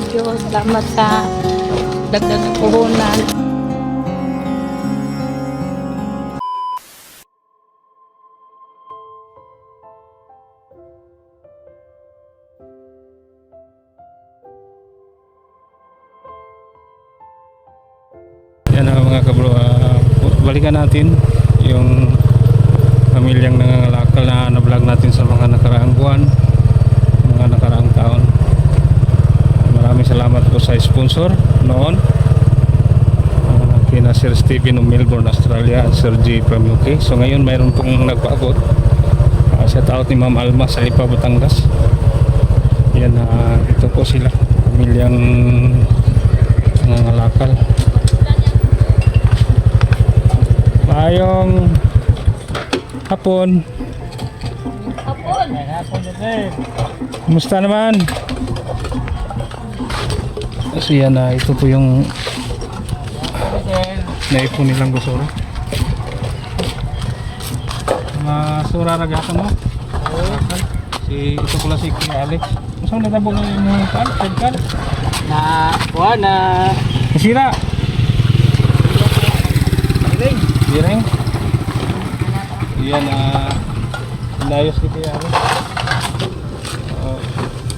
video. Salamat sa dagdag ng puhunan. Yan mga kabro, balikan natin yung pamilyang nangangalakal na na-vlog natin sa mga nakaraang buwan, mga nakaraang taon. Maraming salamat po sa sponsor noon, kina Sir Steven of Melbourne, Australia, at Sir G from UK. So ngayon mayroon pong nagpaabot, shout out ni Ma'am Alma sa Lipa, Batangas. Yan, ito po sila, pamilyang nangangalakal. Maayong hapon. Kumusta naman? Kasi yan, ito po yung naipon nilang gusura. Mga sura ragatan mo? Ito pala si Kuya Alex. Masang natabo ng yung kan? Na kuha na Nasira? Direng? Yan, inayos ni Kuya Alex.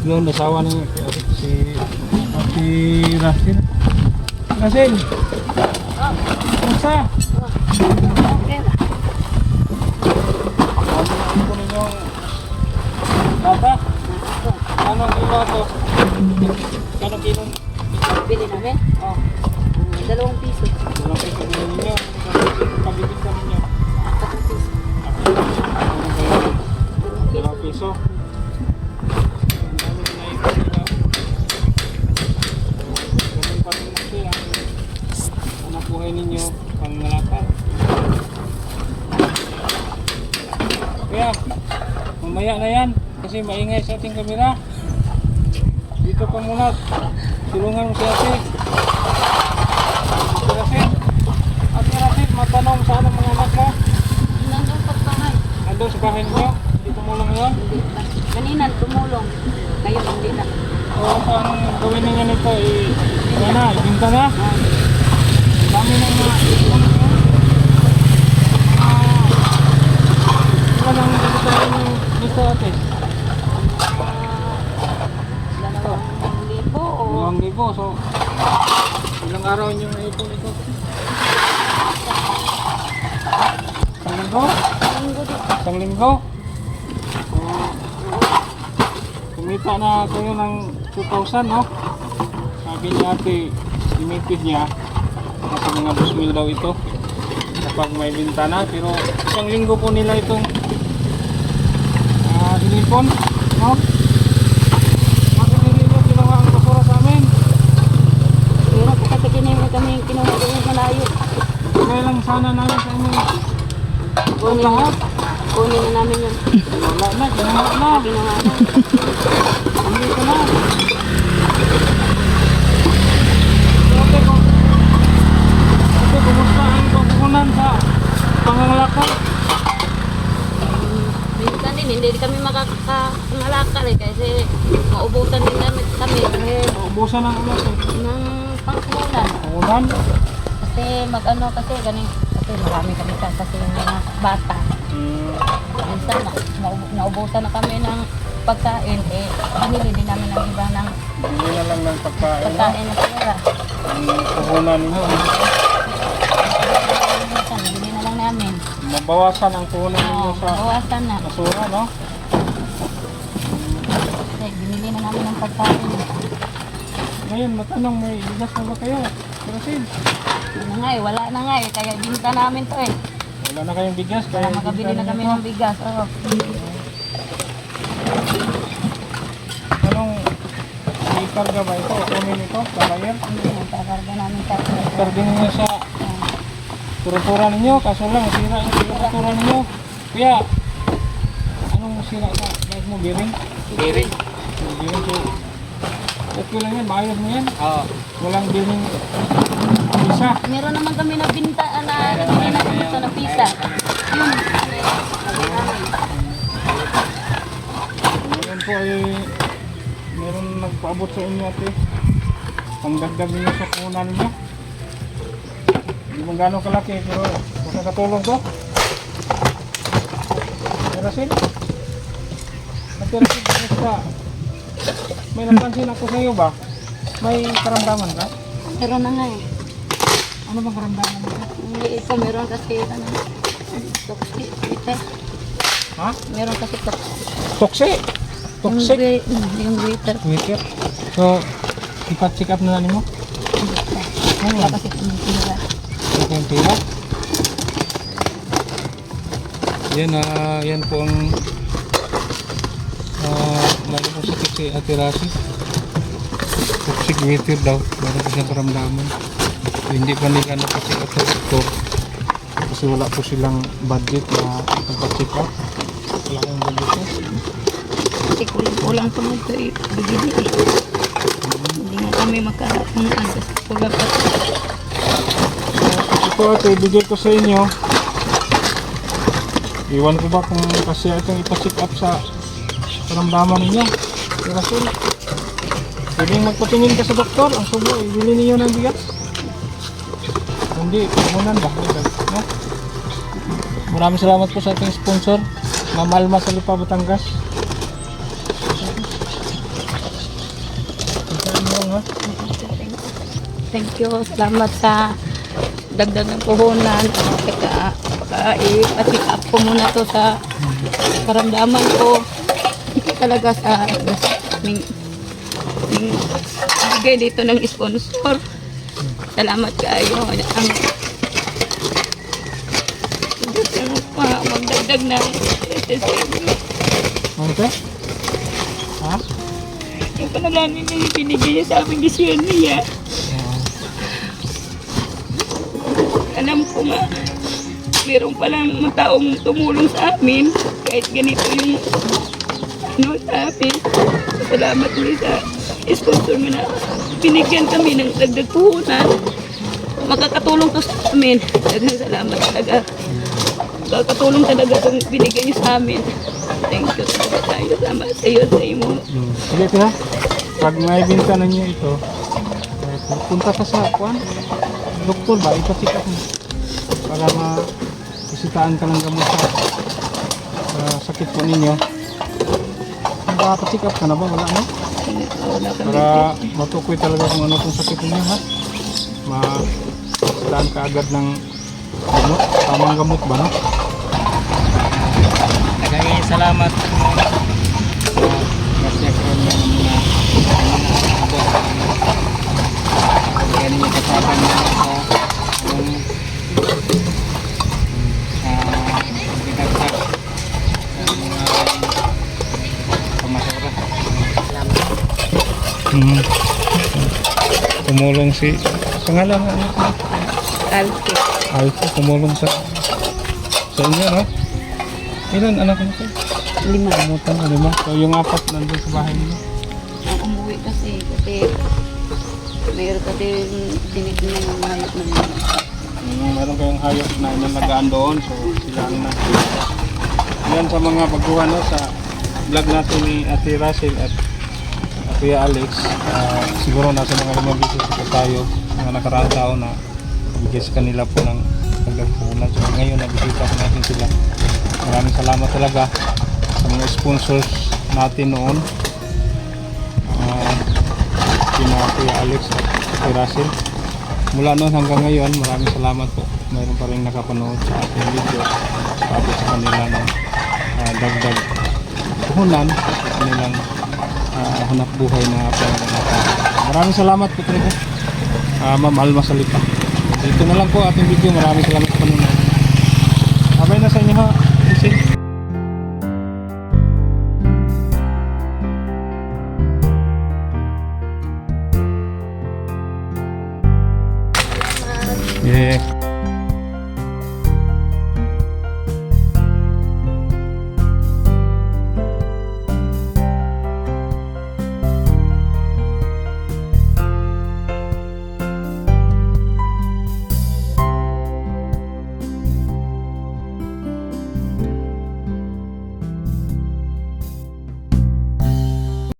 Yung nasawa ni Kuya Alex, si Russell. Russell! Kumusta? Okay. Ano po ninyong bata? Anong kilo ito? Anong kilo? Bili namin? Oh, 2 piso. walang piso din ninyo. Pabibig ka ninyo. 4 piso. 2 piso. Anak buhay ninyo pang nalakal. Kaya mamaya na yan kasi maingay sa ating kamera. Dito ka muna, tulungan mo si ate. Ate Rasid, matanong saan ang mga anak mo? Nandun pagpahay. Nandun sa bahay ninyo? Hindi tumulong yun? Kanina tumulong. Ngayon hindi na. O saan gawin ninyo nito? Ibinta na? Dami na mga ipon nyo. Ilan ang ibigay nito ate? 2,000 o 2,000. So, ilang araw nyo na ipon ito? Isang linggo? linggo din. Isang linggo? So, kumita na kayo ng 2,000, no? Sabi ni ate, limited niya. Nasa mga 2,000 daw ito kapag may bintana. Pero isang linggo po nila itong inipon, no? Bakit hindi nyo ginawa ang basura sa amin? Pero po kasi kami kinuha doon malayo. Kaya lang sana namin sa inyo Kunin lahat. Kunin na namin yun. Wala na, ginawa na. Ginawa na. Hindi ko na. Ate, kumusta ang pagpunan sa pangangalakal? Minsan din, hindi kami makakamalakal kasi maubusan din namin kami Ubusan ng ulat eh. ng pangkulan. Ulan? Kasi kasi marami kami kasi yung mga bata. Minsan naubusan na kami ng pagkain, binili din namin ng iba ng Hindi na lang ng pagkain. pagkain na pera. Ang puhunan nyo. Minsan, binili na lang namin. Mabawasan ang puhunan ninyo sa Bawasan na. basura, no? Kasi binili na namin ng pagkain. Ngayon, matanong, may bigas na ba kayo? Karasin, Wala na nga kaya binta namin to wala na kayong bigas. Para Kaya makabili na kami ito. ng bigas. Anong ikarga ba ito? Kunin ito? Kabayan? Nagkakarga namin sa Ikarga ninyo sa turutura ninyo. Kaso lang, masira yung turutura ninyo. Kaya, anong masira ka? Bakit mo biring? Biring. Biring ko. Okay lang yan, maayos mo yan. Oo. Walang biring isa. Meron naman kami na binta na nabili na dito na pizza. Yun. Meron po ay meron nagpaabot sa inyo ate. pangdagdag ninyo sa puhunan ninyo. Hindi mo gano'ng kalaki pero makakatulong to. Tirasin. Tirasin ka. May napansin ako sa iyo ba? May karamdaman ka? Meron na nga eh. Ano bang karamdaman mo? Hindi ito, meron kasi ano, toxic. Ha? Meron kasi toxic. Toxic? Toxic? Yung glitter. Wicked. So, ipa-check up na natin mo? Wala kasi tumitira. Ito yung tira. Yan po ang lalo po sakit si Ate Rasi. Toxic meter daw. Meron po siyang karamdaman. So, hindi pa nila napacheck up sa doktor. Kasi wala po silang budget na napacheck up. Wala kang budget na. Kasi kulang pa mo ito eh. Bigili eh. Hindi nga kami makaangan kasi kulang pa. Ito ate, bigay ko sa inyo. Iwan ko ba kung kasi itong ipa-check up sa karamdaman ninyo. Rasul, pwedeng magpatingin ka sa doktor. Ang subo, ibili niyo ng bigas. Hindi, punan ba? No? Maraming salamat po sa ating sponsor, Ma'am Alma sa Lipa, Batangas. Thank you. Salamat sa dagdag ng puhunan. Saka ipa-check up ko muna to sa karamdaman ko. Talaga sa bigay dito ng sponsor. Salamat kayo. Ang magdagdag ng Okay? Ha? yung panalangin niya yung binigay niya sa aming gisyon niya. Alam ko nga, meron palang mga taong tumulong sa amin kahit ganito yung ano sa amin. Salamat ulit sa sponsor mo na binigyan kami ng dagdag puhunan. Makakatulong to sa amin. Daghang salamat talaga. Makakatulong talaga itong binigyan niyo sa amin. Thank you talaga tayo. Salamat sa iyo, sa imo. Sige ito ha. Pag may binta na niyo ito, punta ka sa kuwan. Doktor ba? Ipa-check up mo. Para ma-isitaan ka ng gamot sa sakit po ninyo. Nakaka-check up ka na ba? Wala no? Wala kami. Para matukoy talaga kung ano pong sakit ninyo ha. Ma-isitaan ka agad ng gamot. Tamang gamot ba no? Nagaging salamat. Kasi ako mga kaya ninyo kasaban na sa dinagdag sa mga pamasara. Tumulong si sa ngalan ano? Alki. Alpha tumulong sa inyo no? Ilan anak mo ko? 5. Kamutan na 5. So yung 4 nandun sa bahay niyo. Ang umuwi kasi mayroon kasi tinitingnan ng hayop na yun. Meron kayong hayop na inalagaan doon, so sila ang nakikita. Yan sa mga baguhan no, sa vlog natin ni Ate Russell at Kuya Alex. Siguro nasa mga 5 beses ito tayo, mga nakaraang taon na bigay sa kanila po ng pagdagpunan. So ngayon nabisita po natin sila. Maraming salamat talaga sa mga sponsors natin noon. Kina Kuya Alex at Kuya Russell. Mula noon hanggang ngayon, maraming salamat po. Mayroon pa rin nakapanood sa ating video tapos sa kanilang dagdag puhunan sa kanilang hanap buhay na pangangalaga. Maraming salamat po talaga. Ma'am Alma sa Lipa. Dito na lang po ating video. Maraming salamat po panonood. Abay na sa inyo ha. Kasi yeah.